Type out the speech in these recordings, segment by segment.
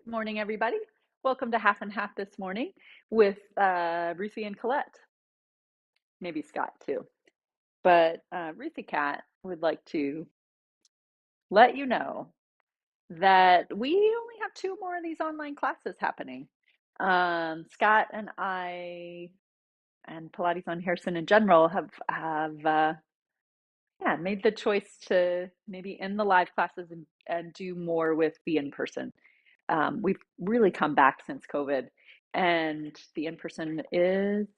Morning, everybody. Welcome to Half and Half this morning with Ruthie and Colette. Maybe Scott too. But Ruthie Cat would like to let you know that we only have two more of these online classes happening. Scott and I and Pilates on Harrison in general have made the choice to maybe end the live classes and do more with the in-person. We've really come back since COVID, and the in-person is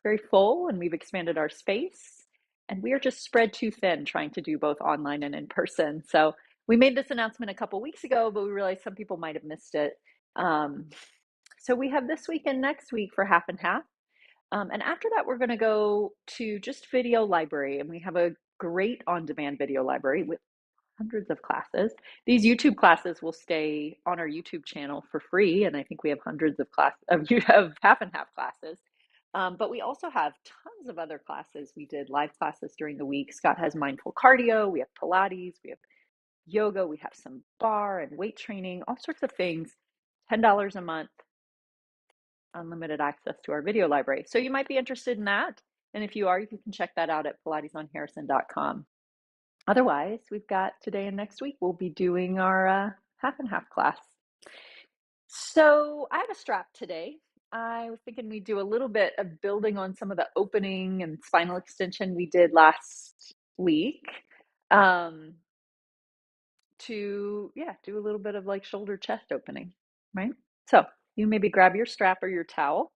very full, and we've expanded our space, and we are just spread too thin trying to do both online and in person. So we made this announcement a couple weeks ago, but we realized some people might have missed it. Um, so we have this week and next week for half and half. And after that, we're going to go to just video library, and we have a great on-demand video library with hundreds of classes. These YouTube classes will stay on our YouTube channel for free, and I think we have hundreds of half and half classes. But we also have tons of other classes. We did live classes during the week. Scott has mindful cardio. We have Pilates. We have yoga. We have some bar and weight training, all sorts of things. $10 a month, unlimited access to our video library. So you might be interested in that. And if you are, you can check that out at pilatesonharrison.com. Otherwise, we've got today and next week, we'll be doing our half and half class. So I have a strap today. I was thinking we'd do a little bit of building on some of the opening and spinal extension we did last week to, do a little bit of like shoulder chest opening, right? So you maybe grab your strap or your towel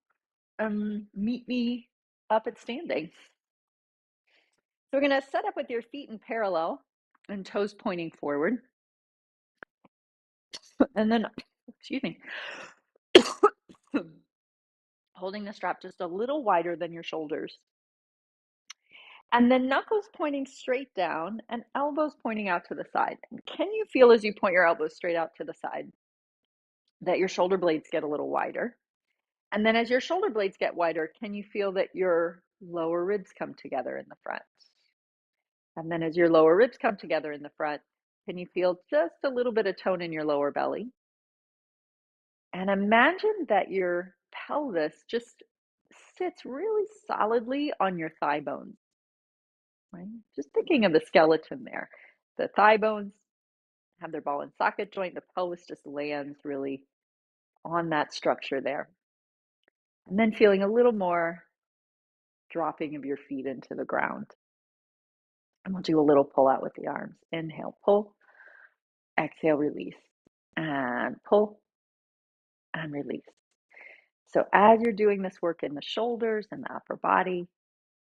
and meet me up at standing. So we're going to set up with your feet in parallel and toes pointing forward. And then, excuse me, holding the strap just a little wider than your shoulders. And then knuckles pointing straight down and elbows pointing out to the side. And can you feel as you point your elbows straight out to the side that your shoulder blades get a little wider? And then as your shoulder blades get wider, can you feel that your lower ribs come together in the front? And then as your lower ribs come together in the front, can you feel just a little bit of tone in your lower belly? And imagine that your pelvis just sits really solidly on your thigh bones, right? Just thinking of the skeleton there. The thigh bones have their ball and socket joint. The pelvis just lands really on that structure there. And then feeling a little more dropping of your feet into the ground. And we'll do a little pull out with the arms. Inhale, pull. Exhale, release. And pull and release. So as you're doing this work in the shoulders and the upper body,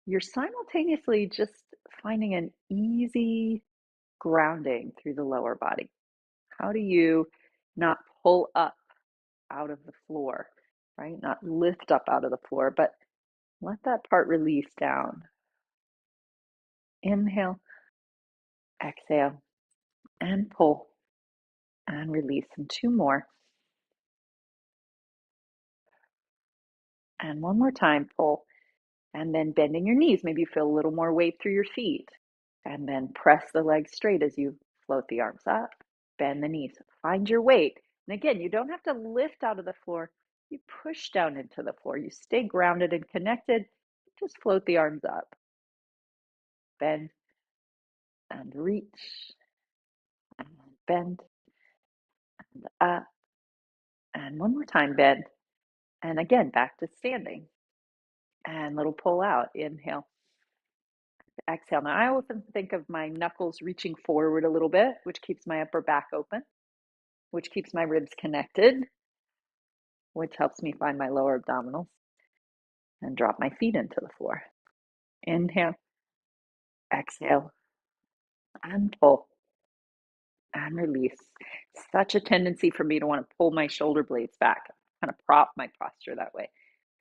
you're simultaneously just finding an easy grounding through the lower body. How do you not pull up out of the floor, right? Not lift up out of the floor, but let that part release down. Inhale, exhale, and pull and release. And two more. And one more time, pull. And then bending your knees. Maybe you feel a little more weight through your feet. And then press the legs straight as you float the arms up. Bend the knees. Find your weight. And again, you don't have to lift out of the floor. You push down into the floor. You stay grounded and connected. Just float the arms up. Bend and reach. And bend and up. And one more time, bend. And again, back to standing. And little pull out. Inhale. Exhale. Now, I often think of my knuckles reaching forward a little bit, which keeps my upper back open, which keeps my ribs connected, which helps me find my lower abdominals, and drop my feet into the floor. Inhale, exhale, and pull, and release. Such a tendency for me to want to pull my shoulder blades back, kind of prop my posture that way.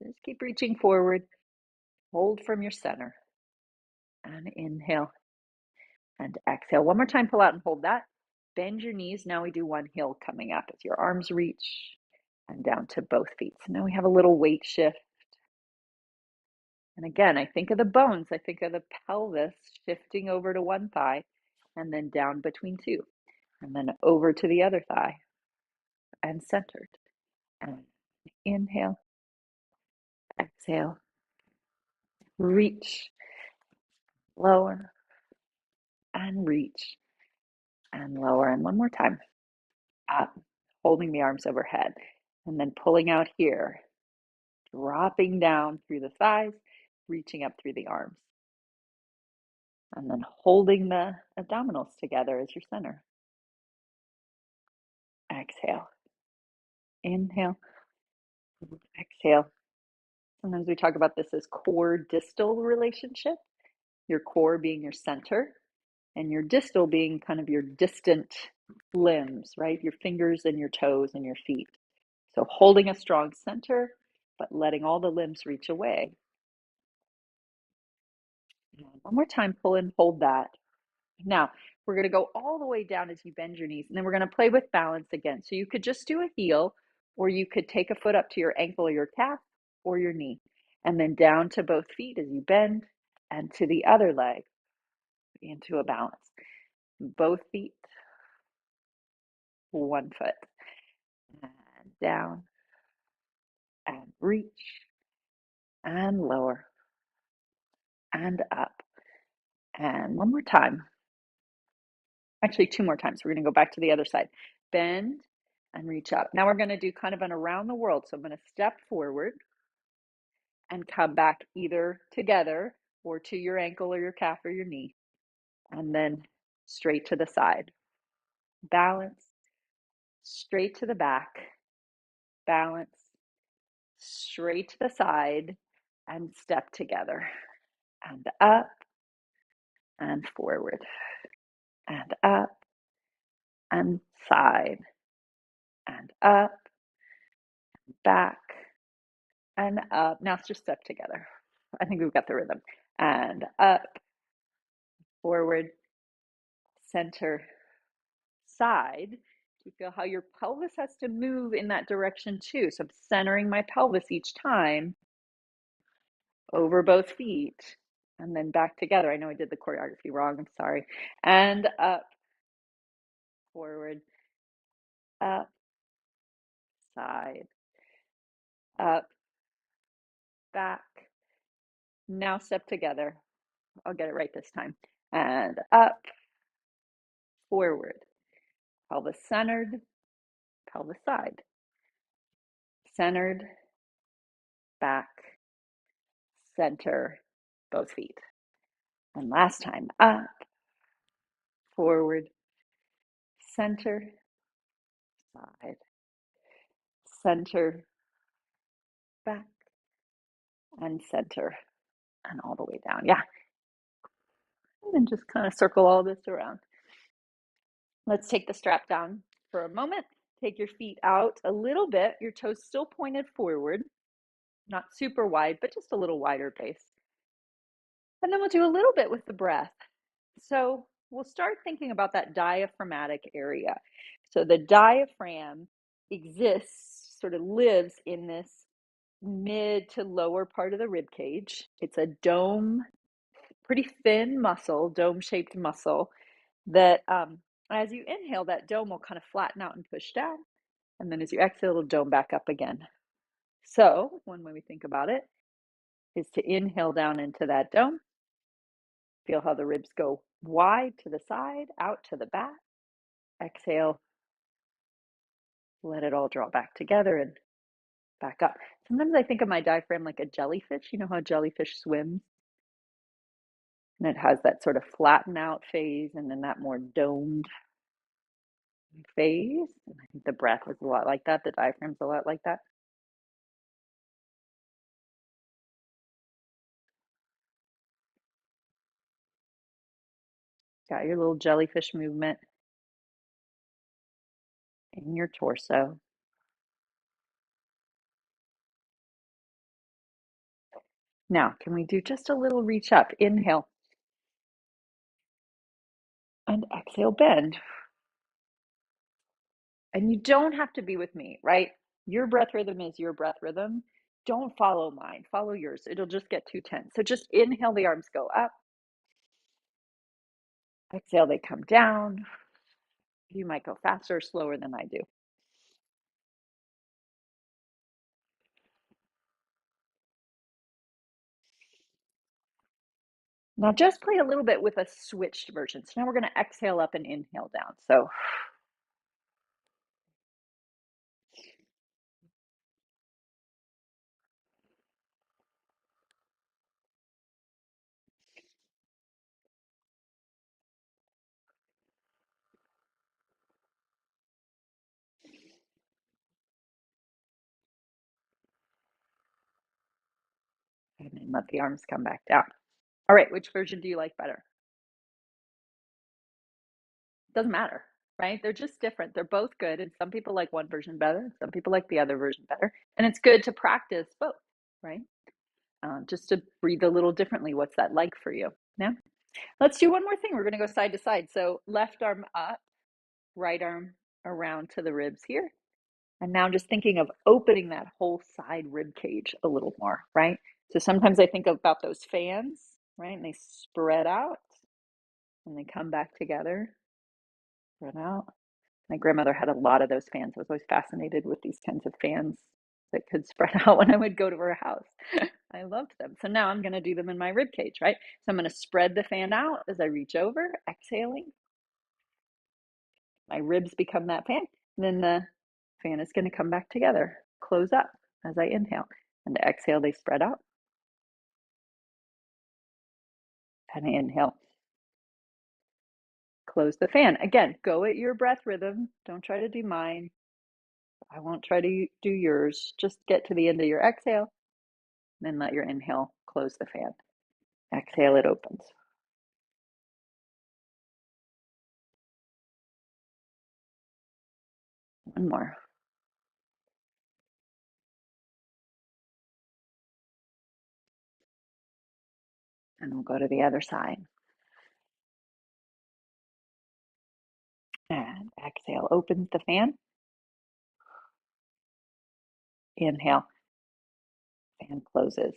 Just keep reaching forward, hold from your center, and inhale, and exhale. One more time, pull out and hold that. Bend your knees. Now we do one heel coming up as your arms reach and down to both feet. So now we have a little weight shift. And again, I think of the bones. I think of the pelvis shifting over to one thigh and then down between two. And then over to the other thigh. and centered. And inhale, exhale, reach, lower, and reach, and lower. And one more time, up, holding the arms overhead, and then pulling out here, dropping down through the thighs, reaching up through the arms, and then holding the abdominals together as your center. Exhale, inhale, exhale. Sometimes we talk about this as core distal relationship, your core being your center, and your distal being kind of your distant limbs, right? Your fingers and your toes and your feet. So holding a strong center, but letting all the limbs reach away. One more time, pull and hold that. Now, we're going to go all the way down as you bend your knees, and then we're going to play with balance again. So you could just do a heel, or you could take a foot up to your ankle or your calf or your knee, and then down to both feet as you bend, and to the other leg into a balance. Both feet, one foot, and down, and reach, and lower, and up. And one more time. Actually, two more times. We're going to go back to the other side. Bend and reach up. Now we're going to do kind of an around the world. So I'm going to step forward and come back either together or to your ankle or your calf or your knee, and then straight to the side. Balance, straight to the back, balance, straight to the side, and step together. And up and forward, and up and side, and up, back, and up. Now it's just step together. I think we've got the rhythm. And up, forward, center, side. You feel how your pelvis has to move in that direction too. So I'm centering my pelvis each time over both feet and then back together. I know I did the choreography wrong. I'm sorry. And up, forward, up, side, up, back. Now step together. I'll get it right this time. And up, forward, pelvis centered, pelvis side, centered, back, center, both feet. And last time, up, forward, center, side, center, back, and center, and all the way down. Yeah. And then just kind of circle all this around. Let's take the strap down for a moment. Take your feet out a little bit, your toes still pointed forward, not super wide, but just a little wider base. And then we'll do a little bit with the breath. So we'll start thinking about that diaphragmatic area. So the diaphragm exists, sort of lives in this mid to lower part of the rib cage. It's a dome, pretty thin muscle, dome-shaped muscle that as you inhale, that dome will kind of flatten out and push down. And then as you exhale, it'll dome back up again. So one way we think about it is to inhale down into that dome. Feel how the ribs go wide to the side, out to the back. Exhale, let it all draw back together and back up. Sometimes I think of my diaphragm like a jellyfish. You know how jellyfish swims? And it has that sort of flatten out phase and then that more domed phase. And I think the breath is a lot like that. The diaphragm's a lot like that. Got your little jellyfish movement in your torso. Now, can we do just a little reach up? Inhale. And exhale, bend. And you don't have to be with me, right? Your breath rhythm is your breath rhythm. Don't follow mine, follow yours. It'll just get too tense. So just inhale, the arms go up. Exhale, they come down. You might go faster or slower than I do. Now just play a little bit with a switched version. So now we're going to exhale up and inhale down. So and then let the arms come back down. All right, which version do you like better? Doesn't matter, right? They're just different. They're both good. And some people like one version better. Some people like the other version better. And it's good to practice both, right? Just to breathe a little differently. What's that like for you? Yeah. Let's do one more thing. We're going to go side to side. So left arm up, right arm around to the ribs here. And now just thinking of opening that whole side rib cage a little more, right? So sometimes I think about those fans, right? And they spread out and they come back together, spread out. My grandmother had a lot of those fans. I was always fascinated with these kinds of fans that could spread out when I would go to her house. I loved them. So now I'm going to do them in my rib cage, right? So I'm going to spread the fan out as I reach over, exhaling. My ribs become that fan. And then the fan is going to come back together, close up as I inhale. And exhale, they spread out. And I inhale. Close the fan. Again, go at your breath rhythm. Don't try to do mine. I won't try to do yours. Just get to the end of your exhale. Then let your inhale close the fan. Exhale, it opens. One more. And we'll go to the other side. And exhale, opens the fan. Inhale, fan closes.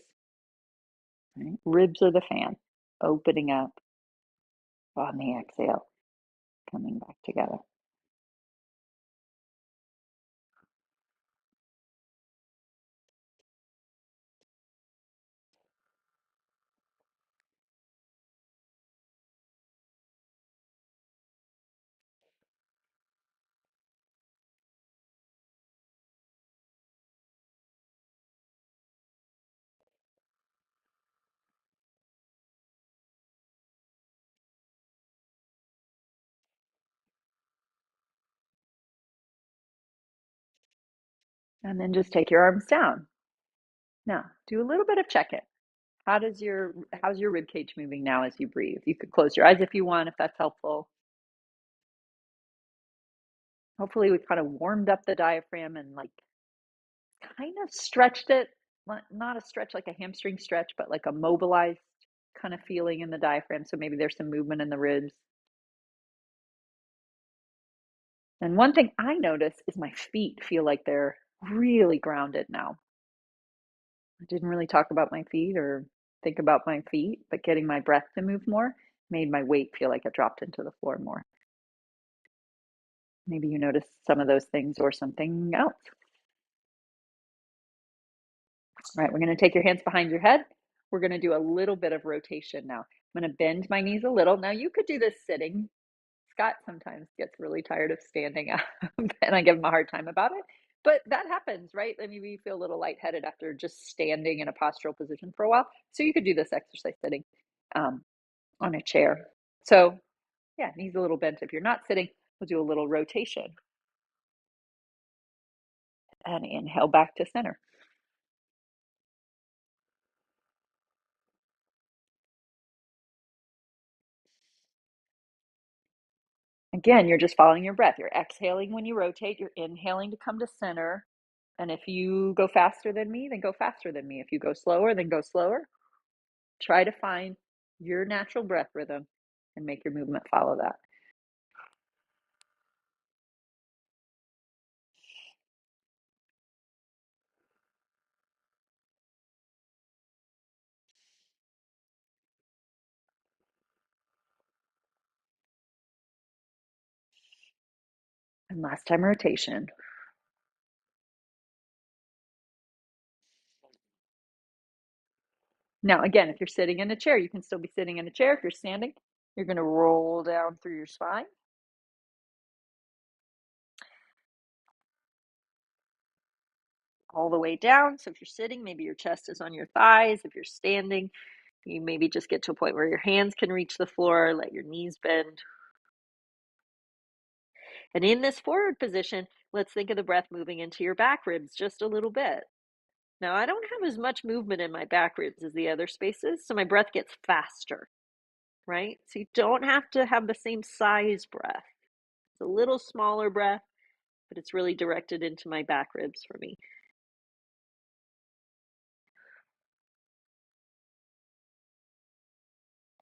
Right? Ribs are the fan, opening up on the exhale, coming back together. And then just take your arms down. Now, do a little bit of check-in. How's your rib cage moving now as you breathe? You could close your eyes if you want, if that's helpful. Hopefully we've kind of warmed up the diaphragm and like kind of stretched it. Not a stretch like a hamstring stretch, but like a mobilized kind of feeling in the diaphragm. So maybe there's some movement in the ribs. And one thing I notice is my feet feel like they're really grounded now. I didn't really talk about my feet or think about my feet, but getting my breath to move more made my weight feel like it dropped into the floor more. Maybe you notice some of those things or something else. All right, we're going to take your hands behind your head. We're going to do a little bit of rotation now. I'm going to bend my knees a little. Now you could do this sitting. Scott sometimes gets really tired of standing up, and I give him a hard time about it. But that happens, right? I mean, we feel a little lightheaded after just standing in a postural position for a while. So you could do this exercise sitting on a chair. So yeah, knees a little bent. If you're not sitting, we'll do a little rotation. And inhale back to center. Again, you're just following your breath. You're exhaling when you rotate. You're inhaling to come to center. And if you go faster than me, then go faster than me. If you go slower, then go slower. Try to find your natural breath rhythm and make your movement follow that. And last time rotation. Now, again, if you're sitting in a chair, you can still be sitting in a chair. If you're standing, you're going to roll down through your spine. All the way down. So if you're sitting, maybe your chest is on your thighs. If you're standing, you maybe just get to a point where your hands can reach the floor, let your knees bend. And in this forward position, let's think of the breath moving into your back ribs just a little bit. Now, I don't have as much movement in my back ribs as the other spaces, so my breath gets faster, right? So you don't have to have the same size breath. It's a little smaller breath, but it's really directed into my back ribs for me.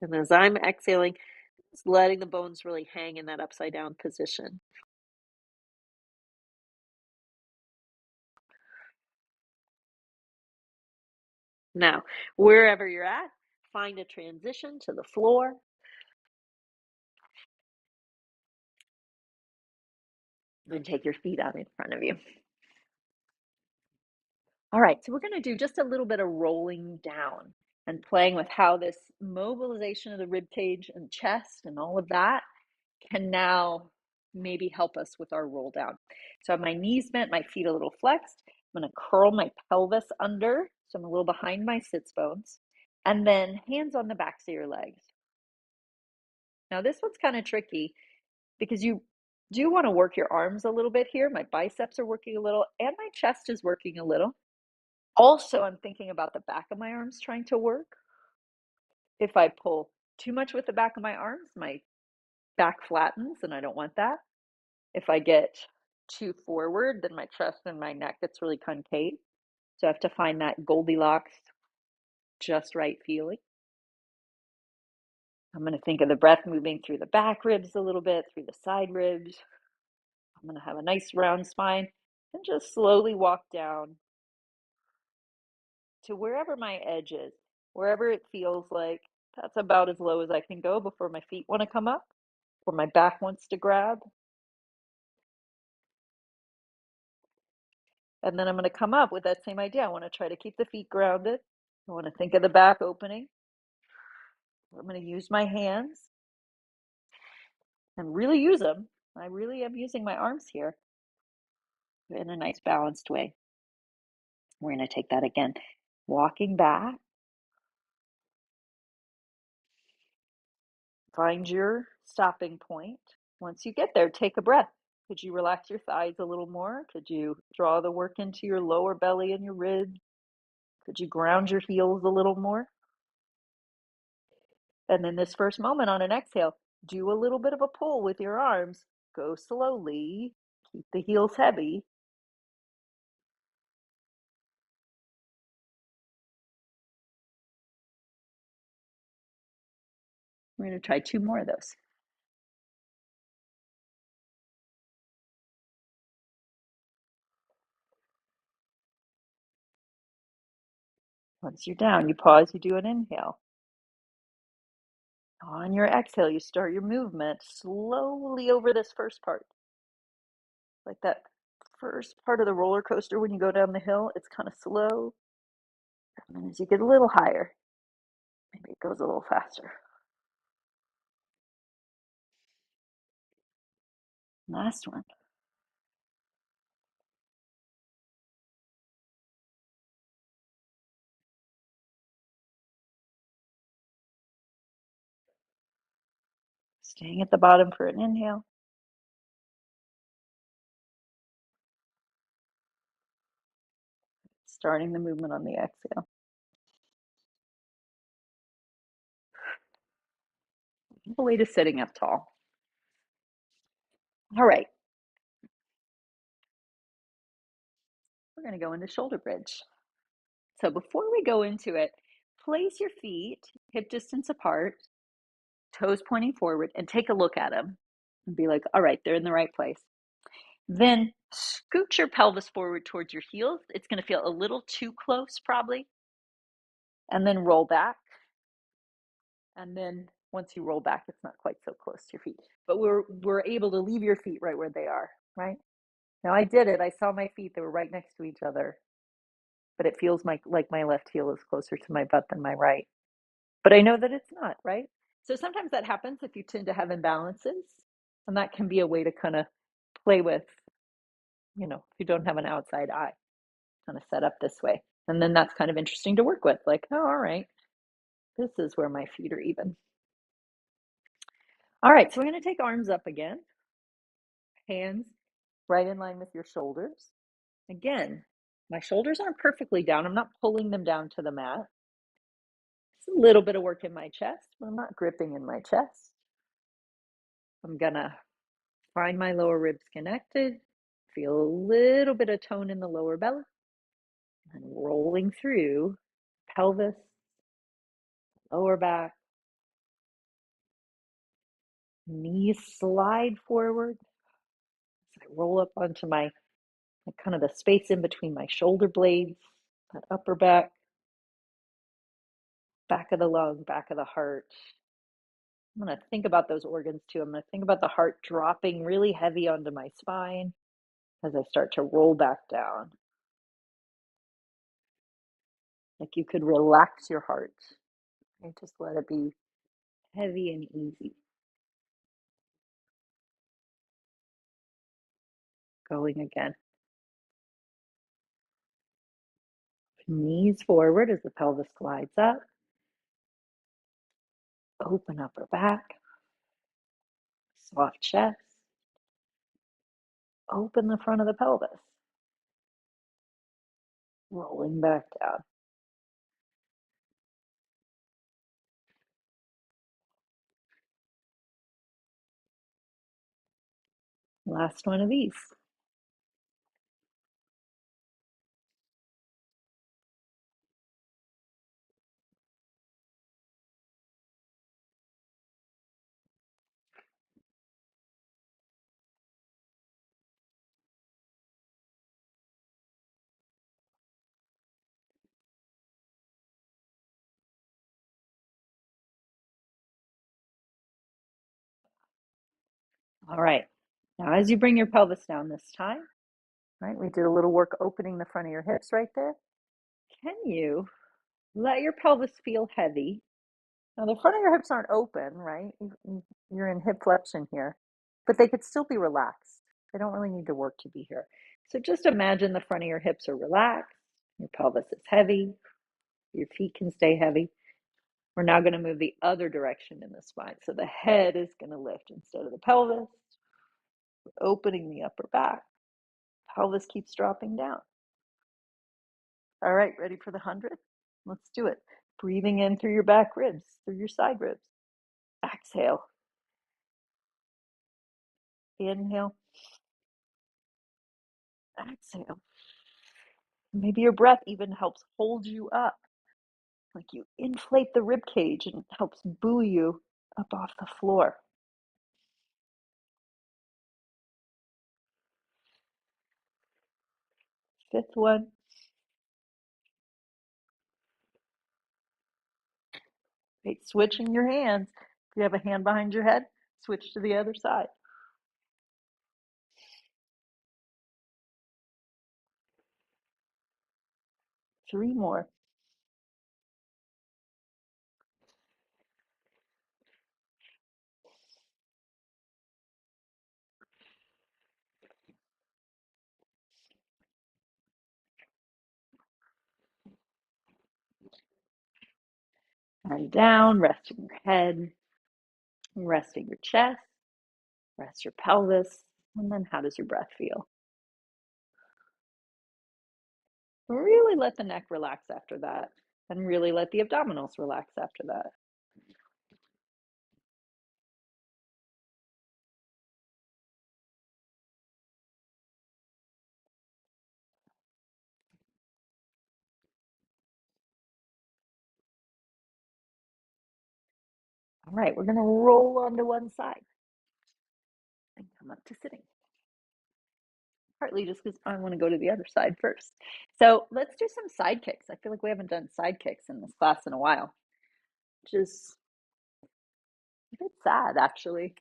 And as I'm exhaling, just letting the bones really hang in that upside down position. Now, wherever you're at, find a transition to the floor. Then take your feet out in front of you. All right, so we're going to do just a little bit of rolling down and playing with how this mobilization of the rib cage and chest and all of that can now maybe help us with our roll down. So I have my knees bent, my feet a little flexed. I'm going to curl my pelvis under, so I'm a little behind my sits bones, and then hands on the backs of your legs. Now this one's kind of tricky because you do want to work your arms a little bit here. My biceps are working a little and my chest is working a little. Also, I'm thinking about the back of my arms trying to work. If I pull too much with the back of my arms, my back flattens and I don't want that. If I get too forward, then my chest and my neck gets really concave. So I have to find that Goldilocks, just right feeling. I'm going to think of the breath moving through the back ribs a little bit, through the side ribs. I'm going to have a nice round spine and just slowly walk down to wherever my edge is, wherever it feels like that's about as low as I can go before my feet want to come up or my back wants to grab. And then I'm going to come up with that same idea. I want to try to keep the feet grounded. I want to think of the back opening. I'm going to use my hands and really use them. I really am using my arms here in a nice balanced way. We're going to take that again. Walking back. Find your stopping point. Once you get there, take a breath. Could you relax your thighs a little more? Could you draw the work into your lower belly and your ribs? Could you ground your heels a little more? And then this first moment on an exhale, do a little bit of a pull with your arms. Go slowly. Keep the heels heavy. We're going to try two more of those. Once you're down, you pause, you do an inhale. On your exhale, you start your movement slowly over this first part. Like that first part of the roller coaster when you go down the hill, it's kind of slow. And then as you get a little higher, maybe it goes a little faster. Last one. Staying at the bottom for an inhale. Starting the movement on the exhale. All the way to sitting up tall. All right. We're going to go into shoulder bridge. So before we go into it, place your feet hip distance apart, toes pointing forward, and take a look at them and be like, all right, they're in the right place. Then scoot your pelvis forward towards your heels. It's going to feel a little too close probably. And then roll back. And then once you roll back, it's not quite so close to your feet. But we're able to leave your feet right where they are, right? Now I did it. I saw my feet. They were right next to each other. but it feels like my left heel is closer to my butt than my right. But I know that it's not, right? So sometimes that happens if you tend to have imbalances, and that can be a way to kind of play with, if you don't have an outside eye, kind of set up this way. And then that's kind of interesting to work with. Like, oh, all right, this is where my feet are even. All right, so we're going to take arms up again, hands right in line with your shoulders. Again, my shoulders aren't perfectly down. I'm not pulling them down to the mat. It's a little bit of work in my chest, but I'm not gripping in my chest. I'm going to find my lower ribs connected, feel a little bit of tone in the lower belly, and rolling through pelvis, lower back, knees slide forward. So I roll up onto my kind of the space in between my shoulder blades, that upper back, back of the lung, back of the heart. I'm going to think about those organs too. I'm going to think about the heart dropping really heavy onto my spine as I start to roll back down. Like you could relax your heart and just let it be heavy and easy. Going again. Knees forward as the pelvis glides up. Open upper back. Soft chest. Open the front of the pelvis. Rolling back down. Last one of these. All right. Now, as you bring your pelvis down this time, right, we did a little work opening the front of your hips right there. Can you let your pelvis feel heavy? Now, the front of your hips aren't open, right? You're in hip flexion here, but they could still be relaxed. They don't really need to work to be here. So just imagine the front of your hips are relaxed. Your pelvis is heavy. Your feet can stay heavy. We're now going to move the other direction in the spine. So the head is going to lift instead of the pelvis. We're opening the upper back. Pelvis keeps dropping down. All right, ready for the 100? Let's do it. Breathing in through your back ribs, through your side ribs. Exhale. Inhale. Exhale. Maybe your breath even helps hold you up. Like you inflate the rib cage and helps buoy you up off the floor. Fifth one. Great. Switching your hands. If you have a hand behind your head, switch to the other side. 3 more. And down, resting your head, resting your chest, rest your pelvis, and then how does your breath feel? Really let the neck relax after that, and really let the abdominals relax after that. All right, we're going to roll onto one side and come up to sitting. Partly just because I want to go to the other side first. So let's do some side kicks. I feel like we haven't done side kicks in this class in a while, which is a bit sad, actually.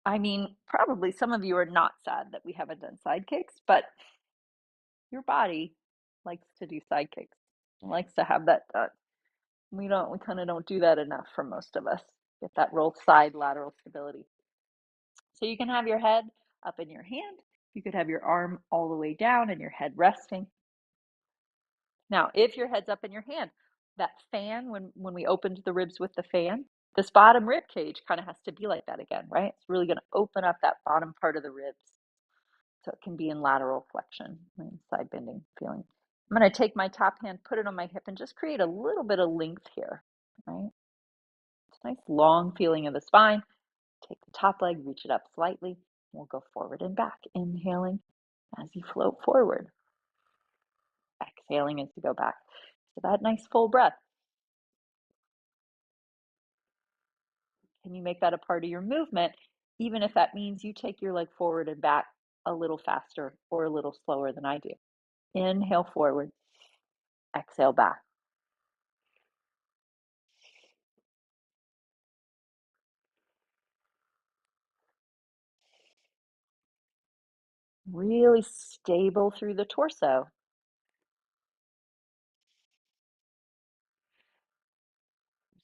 I mean, probably some of you are not sad that we haven't done side kicks, but your body likes to do side kicks, likes to have that done. We kind of don't do that enough for most of us. Get that real side lateral stability. So you can have your head up in your hand. You could have your arm all the way down and your head resting. Now, if your head's up in your hand, that fan, when we opened the ribs with the fan, this bottom rib cage kind of has to be like that again, right? It's really going to open up that bottom part of the ribs so it can be in lateral flexion, right? Side bending feeling. I'm going to take my top hand, put it on my hip, and just create a little bit of length here, right? It's a nice long feeling of the spine. Take the top leg, reach it up slightly. We'll go forward and back, inhaling as you float forward, exhaling as you go back. So that nice full breath. Can you make that a part of your movement, even if that means you take your leg forward and back a little faster or a little slower than I do? Inhale forward, exhale back. Really stable through the torso.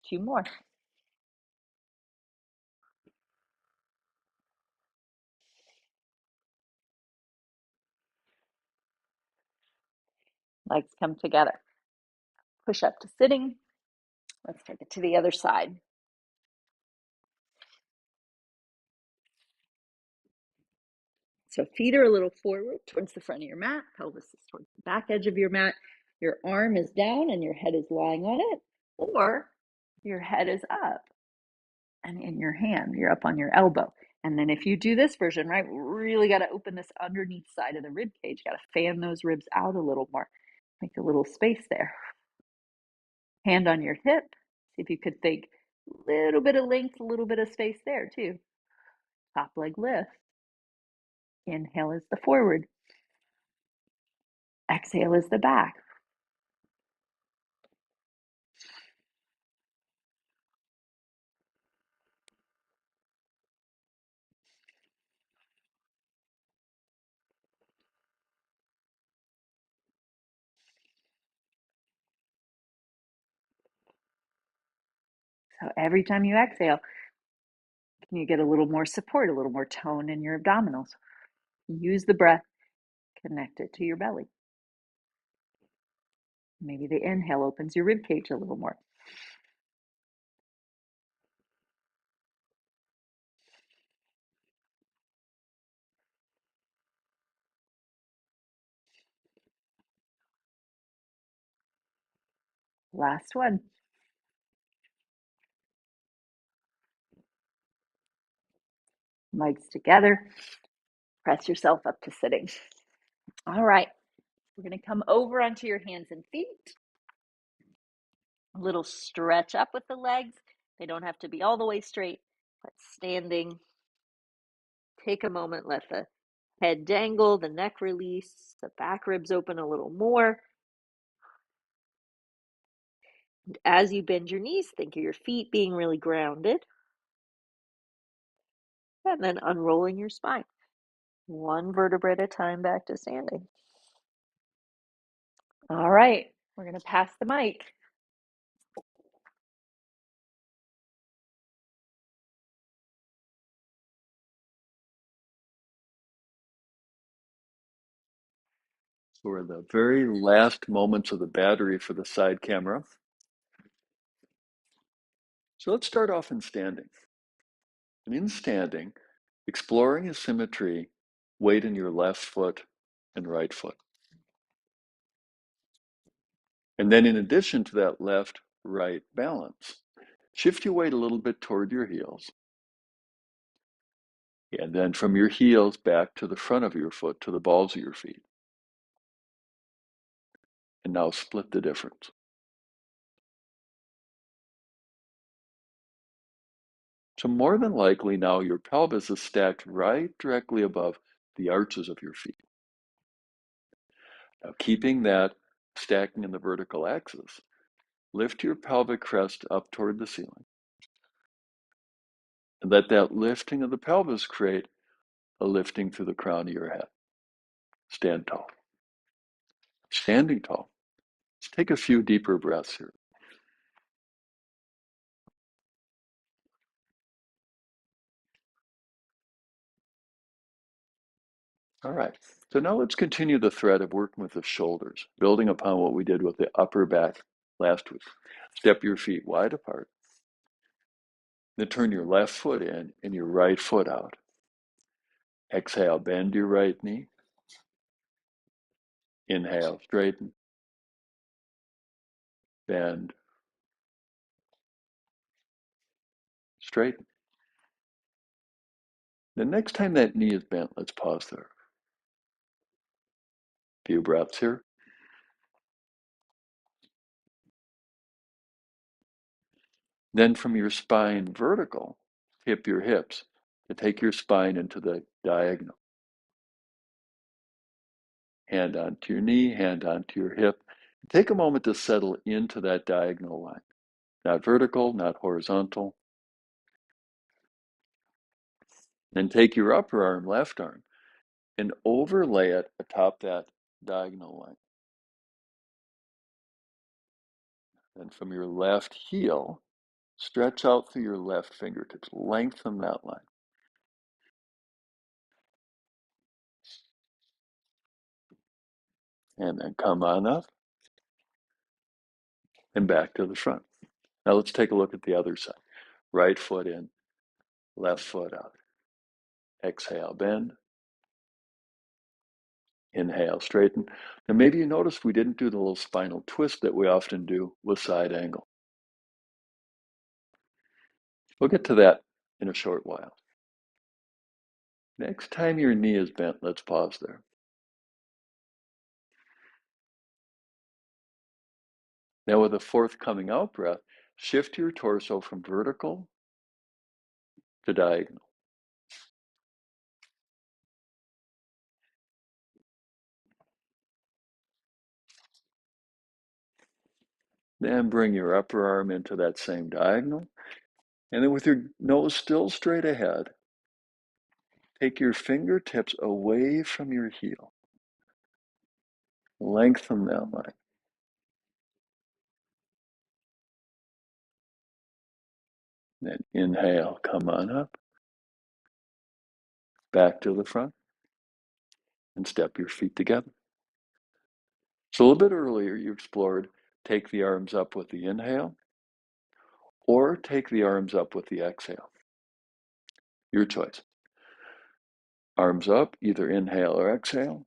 Two more. Legs come together. Push up to sitting. Let's take it to the other side. So feet are a little forward towards the front of your mat. Pelvis is towards the back edge of your mat. Your arm is down and your head is lying on it. Or your head is up and in your hand, you're up on your elbow. And then if you do this version, right, really got to open this underneath side of the rib cage. Got to fan those ribs out a little more. Make a little space there. Hand on your hip. See if you could think a little bit of length, a little bit of space there too. Top leg lift. Inhale is the forward. Exhale is the back. So every time you exhale, can you get a little more support, a little more tone in your abdominals? Use the breath, connect it to your belly. Maybe the inhale opens your rib cage a little more. Last one. Legs together. Press yourself up to sitting. All right. We're going to come over onto your hands and feet. A little stretch up with the legs. They don't have to be all the way straight, but standing. Take a moment, let the head dangle, the neck release, the back ribs open a little more. And as you bend your knees, think of your feet being really grounded. And then unrolling your spine. One vertebrae at a time back to standing. All right, we're going to pass the mic. So we're the very last moments of the battery for the side camera. So let's start off in standing. And in standing, exploring asymmetry, weight in your left foot and right foot. And then in addition to that left-right balance, shift your weight a little bit toward your heels. And then from your heels back to the front of your foot, to the balls of your feet. And now split the difference. So more than likely now your pelvis is stacked right directly above the arches of your feet. Now keeping that stacking in the vertical axis, lift your pelvic crest up toward the ceiling. And let that lifting of the pelvis create a lifting through the crown of your head. Stand tall. standing tall. Let's take a few deeper breaths here. All right, so now let's continue the thread of working with the shoulders, building upon what we did with the upper back last week. Step your feet wide apart. Then turn your left foot in and your right foot out. Exhale, bend your right knee. Inhale, straighten, bend, straighten. The next time that knee is bent, let's pause there. Few breaths here. Then from your spine vertical, tip your hips to take your spine into the diagonal. Hand onto your knee, hand onto your hip. Take a moment to settle into that diagonal line. Not vertical, not horizontal. Then take your upper arm, left arm, and overlay it atop that diagonal line. Then from your left heel, stretch out through your left fingertips. Lengthen that line. And then come on up and back to the front. Now let's take a look at the other side. Right foot in, left foot out. Exhale, bend. Inhale, straighten. Now maybe you noticed we didn't do the little spinal twist that we often do with side angle. We'll get to that in a short while. Next time your knee is bent, let's pause there. Now with a forthcoming out breath, shift your torso from vertical to diagonal. Then bring your upper arm into that same diagonal. And then with your nose still straight ahead, take your fingertips away from your heel. Lengthen that line. Then inhale, come on up. Back to the front. And step your feet together. So a little bit earlier, you explored take the arms up with the inhale or take the arms up with the exhale. Your choice. Arms up, either inhale or exhale.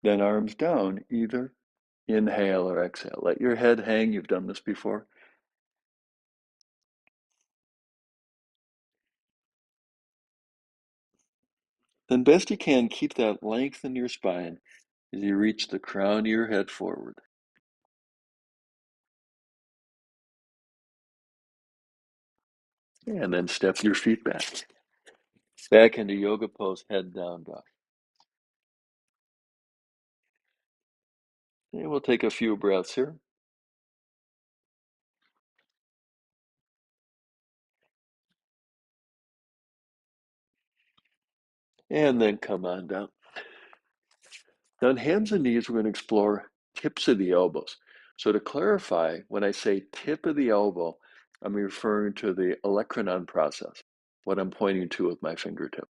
Then arms down, either inhale or exhale. Let your head hang. You've done this before. Then best you can, keep that length in your spine as you reach the crown of your head forward. And then step your feet back. Back into yoga pose, head down dog. And we'll take a few breaths here. And then come on down. Now on hands and knees, we're going to explore tips of the elbows. So to clarify, when I say tip of the elbow, I'm referring to the olecranon process, what I'm pointing to with my fingertip.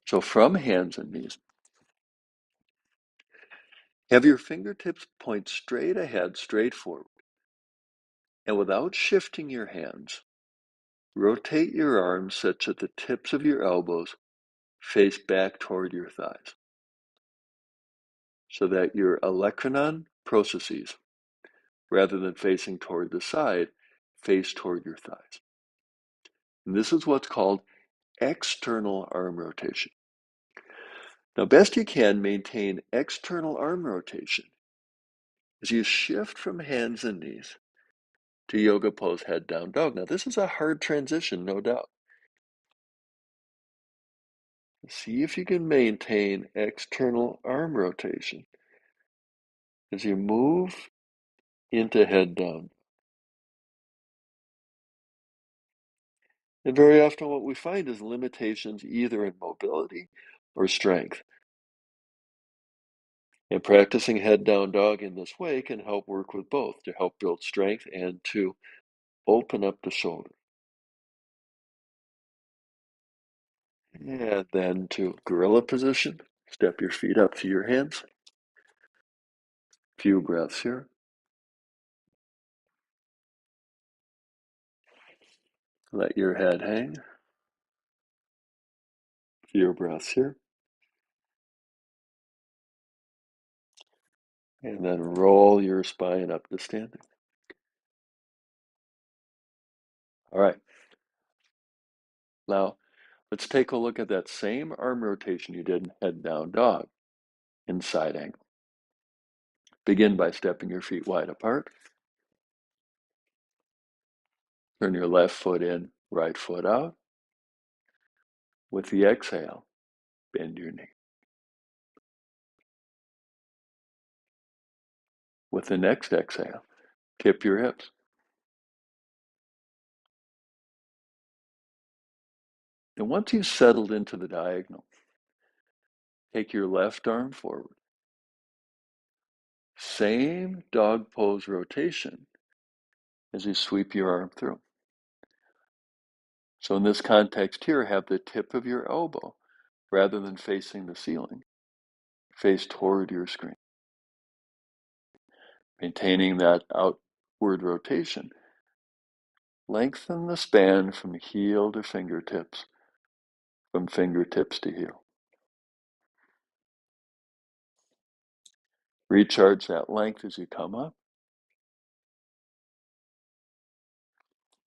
So from hands and knees, have your fingertips point straight ahead, straight forward. And without shifting your hands, rotate your arms such that the tips of your elbows face back toward your thighs, so that your olecranon processes, rather than facing toward the side, face toward your thighs. And this is what's called external arm rotation. Now, best you can maintain external arm rotation as you shift from hands and knees to yoga pose, head down dog. Now, this is a hard transition, no doubt. See if you can maintain external arm rotation as you move into head down. And very often what we find is limitations either in mobility or strength. And practicing head down dog in this way can help work with both to help build strength and to open up the shoulder. And then to gorilla position, step your feet up to your hands. Few breaths here. Let your head hang. Few breaths here. And then roll your spine up to standing. All right. Now, let's take a look at that same arm rotation you did in head down dog in side angle. Begin by stepping your feet wide apart. Turn your left foot in, right foot out. With the exhale, bend your knee. With the next exhale, tip your hips. And once you've settled into the diagonal, take your left arm forward. Same dog pose rotation as you sweep your arm through. So in this context here, have the tip of your elbow, rather than facing the ceiling, face toward your screen. Maintaining that outward rotation. Lengthen the span from heel to fingertips, from fingertips to heel. Recharge that length as you come up.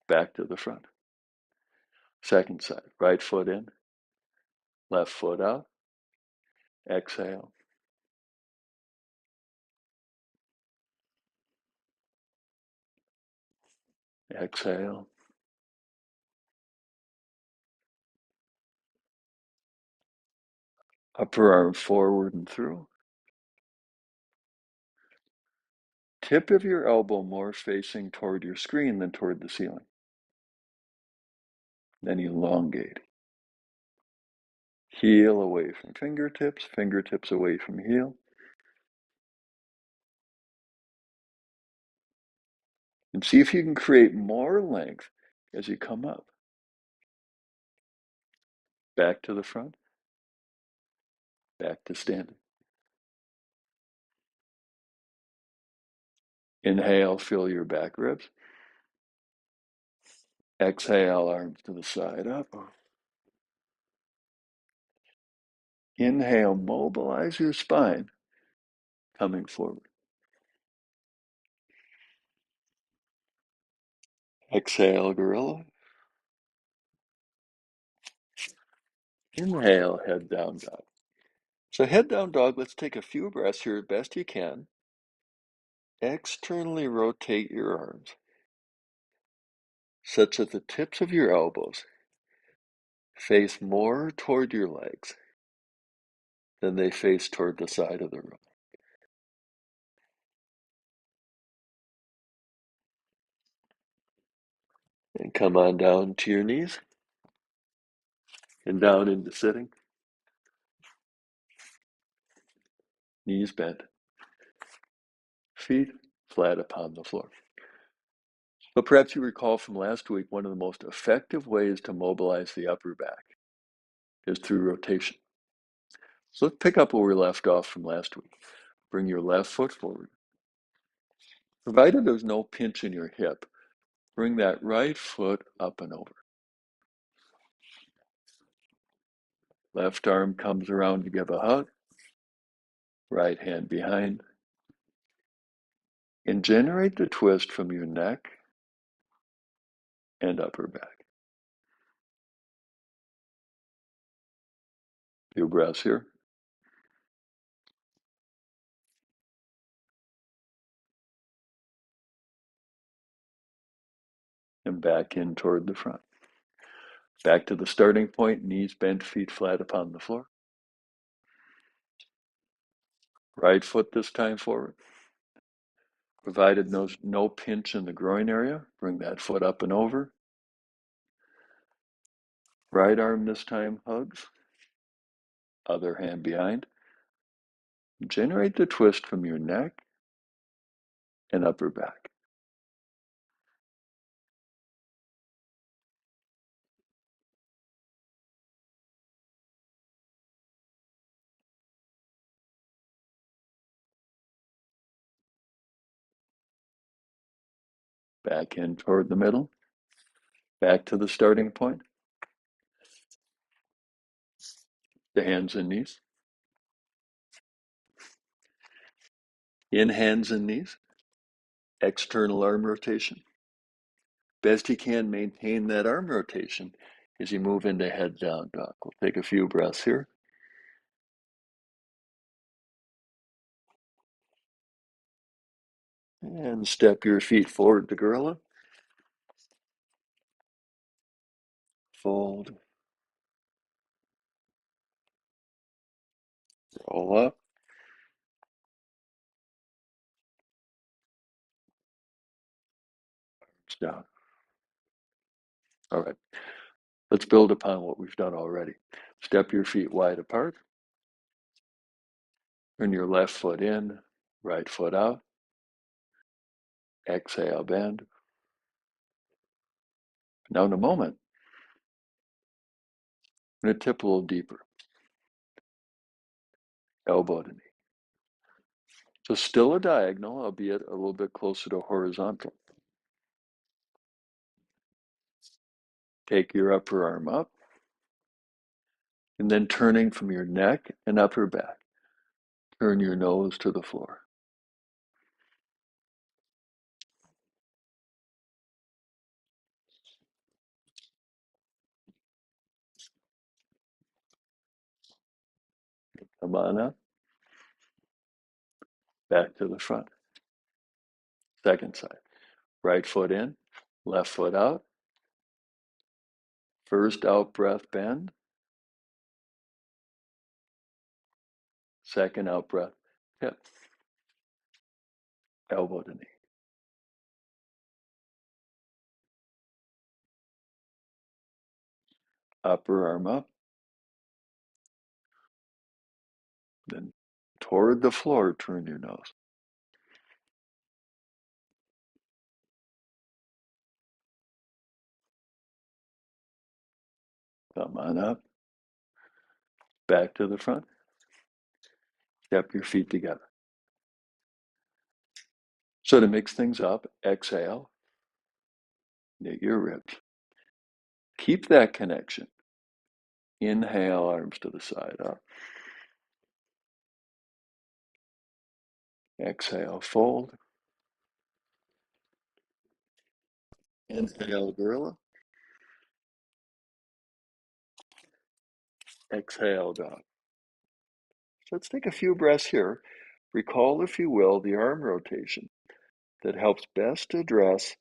Back to the front. Second side, right foot in, left foot out. Exhale. Exhale. Upper arm forward and through. Tip of your elbow more facing toward your screen than toward the ceiling. Then elongate. Heel away from fingertips, fingertips away from heel. And see if you can create more length as you come up. Back to the front. Back to standing. Inhale, fill your back ribs. Exhale, arms to the side up. Inhale, mobilize your spine, coming forward. Exhale, gorilla. Inhale, head down dog. So head down dog, let's take a few breaths here as best you can. Externally rotate your arms such that the tips of your elbows face more toward your legs than they face toward the side of the room. And come on down to your knees and down into sitting. Knees bent, feet flat upon the floor. But perhaps you recall from last week, one of the most effective ways to mobilize the upper back is through rotation. So let's pick up where we left off from last week. Bring your left foot forward. Provided there's no pinch in your hip, bring that right foot up and over. Left arm comes around to give a hug. Right hand behind. And generate the twist from your neck and upper back. Few breaths here. And back in toward the front. Back to the starting point, knees bent, feet flat upon the floor. Right foot this time forward. Provided no pinch in the groin area, bring that foot up and over. Right arm this time hugs. Other hand behind. Generate the twist from your neck and upper back. Back in toward the middle. Back to the starting point. The hands and knees. In hands and knees. External arm rotation. Best you can, maintain that arm rotation as you move into head down dog. We'll take a few breaths here. And step your feet forward to gorilla. Fold. Roll up. Down. All right. Let's build upon what we've done already. Step your feet wide apart. Turn your left foot in, right foot out. Exhale, bend. Now in a moment, I'm going to tip a little deeper. Elbow to knee. So still a diagonal, albeit a little bit closer to horizontal. Take your upper arm up, and then turning from your neck and upper back, turn your nose to the floor. Come on up, back to the front. Second side. Right foot in, left foot out. First out breath, bend. Second out breath, tip. Elbow to knee. Upper arm up. Then toward the floor, turn your nose. Come on up, back to the front. Step your feet together. So to mix things up, exhale, knit your ribs. Keep that connection. Inhale, arms to the side, up. Exhale, fold. Inhale, gorilla. Exhale, dog. So let's take a few breaths here. Recall, if you will, the arm rotation that helps best address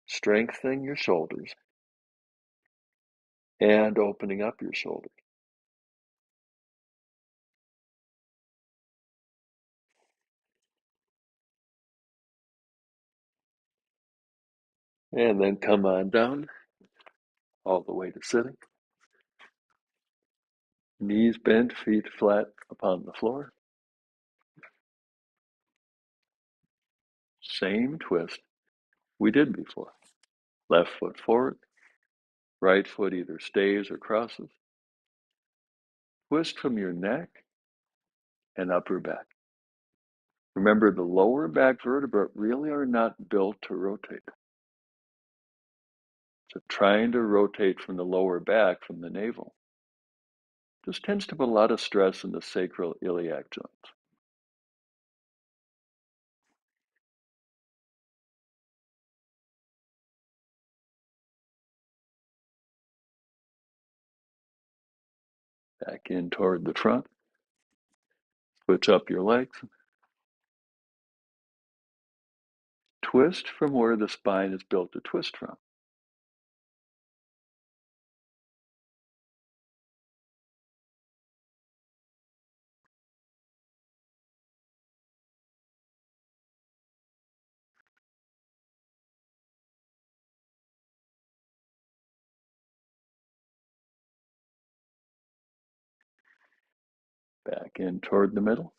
strengthening your shoulders and opening up your shoulders. And then come on down all the way to sitting. Knees bent, feet flat upon the floor. Same twist we did before. Left foot forward, right foot either stays or crosses. Twist from your neck and upper back. Remember, the lower back vertebrae really are not built to rotate. So trying to rotate from the lower back, from the navel, just tends to put a lot of stress in the sacral iliac joints. Back in toward the front. Switch up your legs. Twist from where the spine is built to twist from. Back in toward the middle.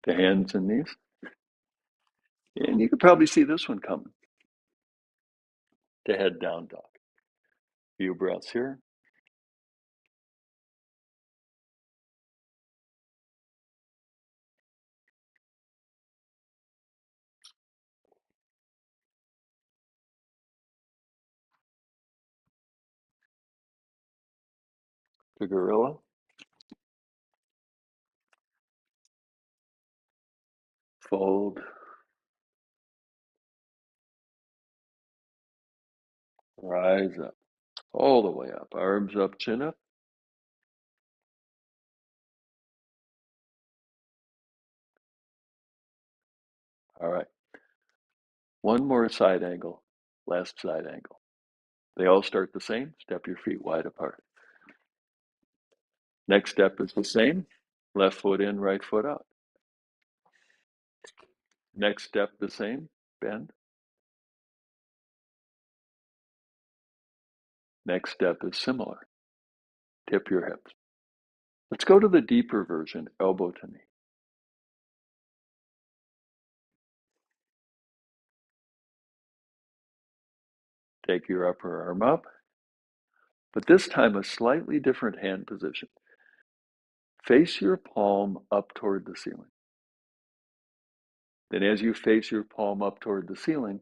to hands and knees. And you can probably see this one coming, to head down dog. Few breaths here. To gorilla. Fold. Rise up. All the way up. Arms up, chin up. All right. One more side angle. Last side angle. They all start the same. Step your feet wide apart. Next step is the same. Left foot in, right foot out. Next step the same. Bend. Next step is similar. Tip your hips. Let's go to the deeper version, elbow to knee. Take your upper arm up, but this time a slightly different hand position. Face your palm up toward the ceiling. Then as you face your palm up toward the ceiling,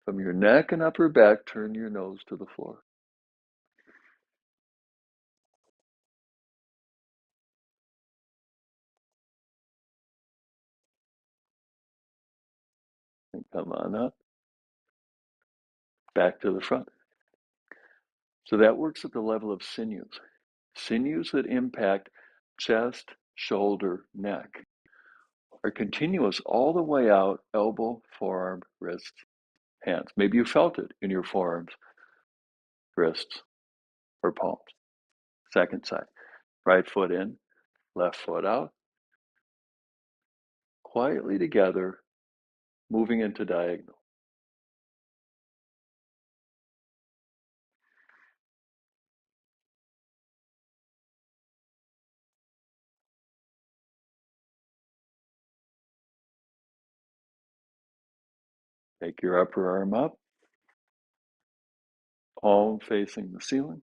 from your neck and upper back, turn your nose to the floor. And come on up, back to the front. So that works at the level of sinews. Sinews that impact chest, shoulder, neck are continuous all the way out, elbow, forearm, wrist, hands. Maybe you felt it in your forearms, wrists, or palms. Second side. Right foot in, left foot out. Quietly together, moving into diagonal. Take your upper arm up, palm facing the ceiling,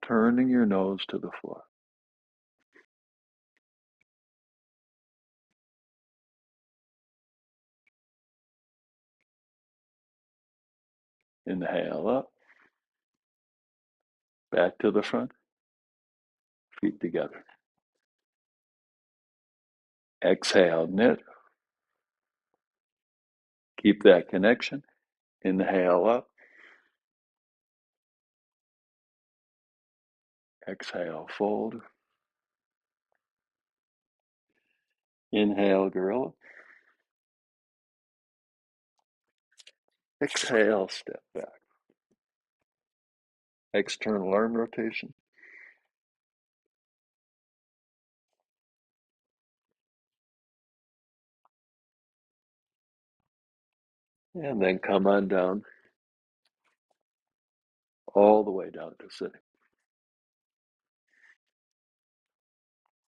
turning your nose to the floor. Inhale up, back to the front, feet together. Exhale, knit. Keep that connection. Inhale up. Exhale, fold. Inhale, gorilla. Exhale, step back. External arm rotation. And then come on down, all the way down to sitting.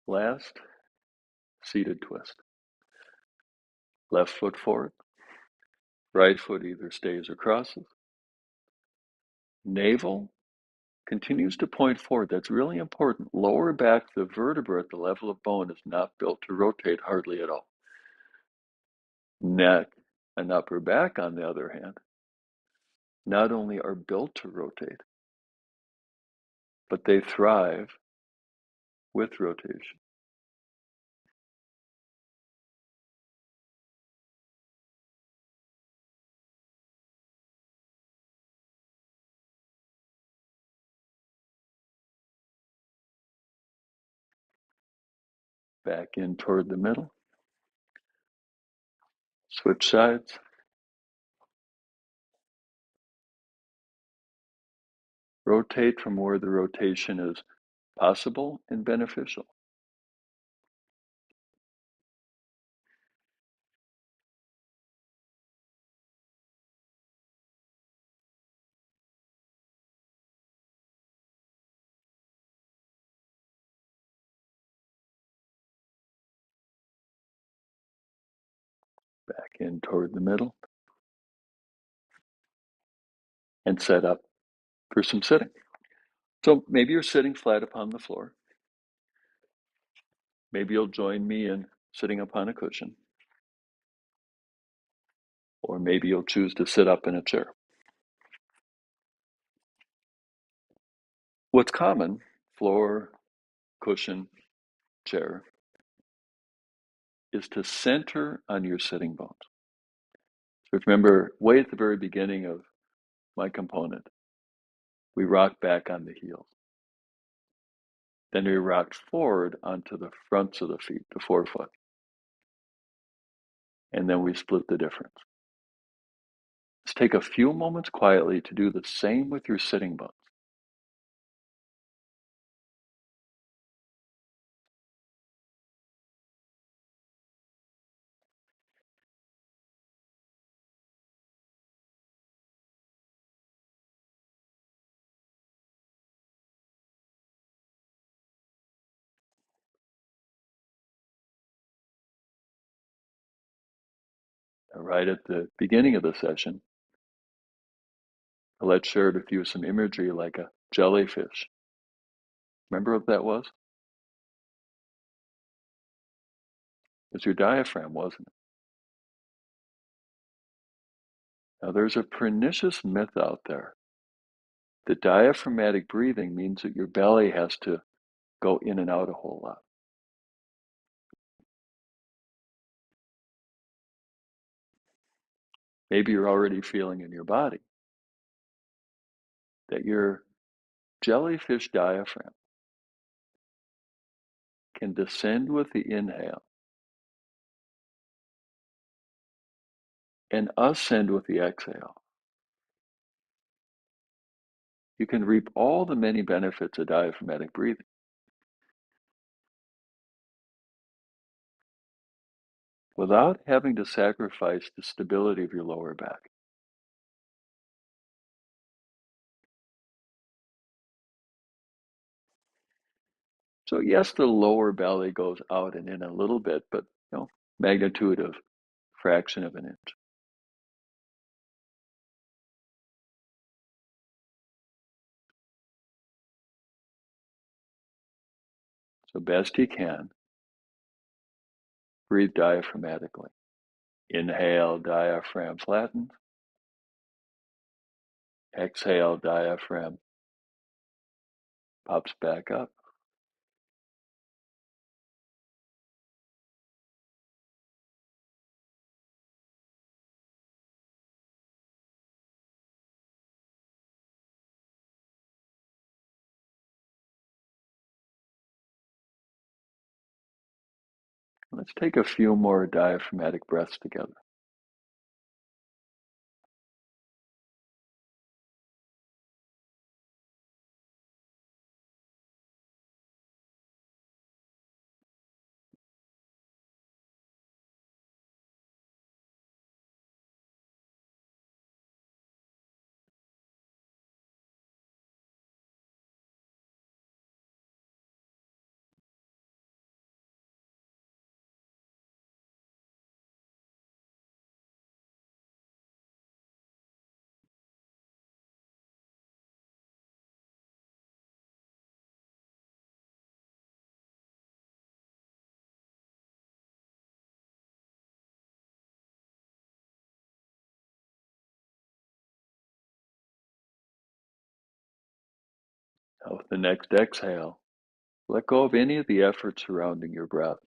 Last, seated twist. Left foot forward. Right foot either stays or crosses. Navel continues to point forward. That's really important. Lower back, the vertebra at the level of bone is not built to rotate hardly at all. Neck and upper back, on the other hand, not only are built to rotate, but they thrive with rotation. Back in toward the middle. Switch sides. Rotate from where the rotation is possible and beneficial. Again, toward the middle. And set up for some sitting. So maybe you're sitting flat upon the floor. Maybe you'll join me in sitting upon a cushion. Or maybe you'll choose to sit up in a chair. What's common, floor, cushion, chair, is to center on your sitting bones. So remember, way at the very beginning of my component, we rock back on the heels. Then we rock forward onto the fronts of the feet, the forefoot. And then we split the difference. Let's take a few moments quietly to do the same with your sitting bones. Right at the beginning of the session, let's share with you some imagery like a jellyfish. Remember what that was? It was your diaphragm, wasn't it? Now, there's a pernicious myth out there that diaphragmatic breathing means that your belly has to go in and out a whole lot. Maybe you're already feeling in your body that your jellyfish diaphragm can descend with the inhale and ascend with the exhale. You can reap all the many benefits of diaphragmatic breathing without having to sacrifice the stability of your lower back. So yes, the lower belly goes out and in a little bit, but magnitude of fraction of an inch. So best you can, breathe diaphragmatically. Inhale, diaphragm flattens. Exhale, diaphragm pops back up. Let's take a few more diaphragmatic breaths together. Now with the next exhale, let go of any of the effort surrounding your breath.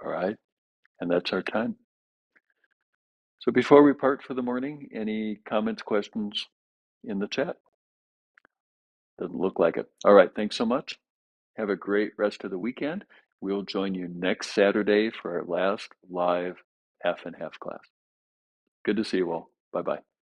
All right, and that's our time. So before we part for the morning, any comments, questions in the chat? Doesn't look like it. All right, thanks so much. Have a great rest of the weekend. We'll join you next Saturday for our last live half and half class. Good to see you all. Bye-bye.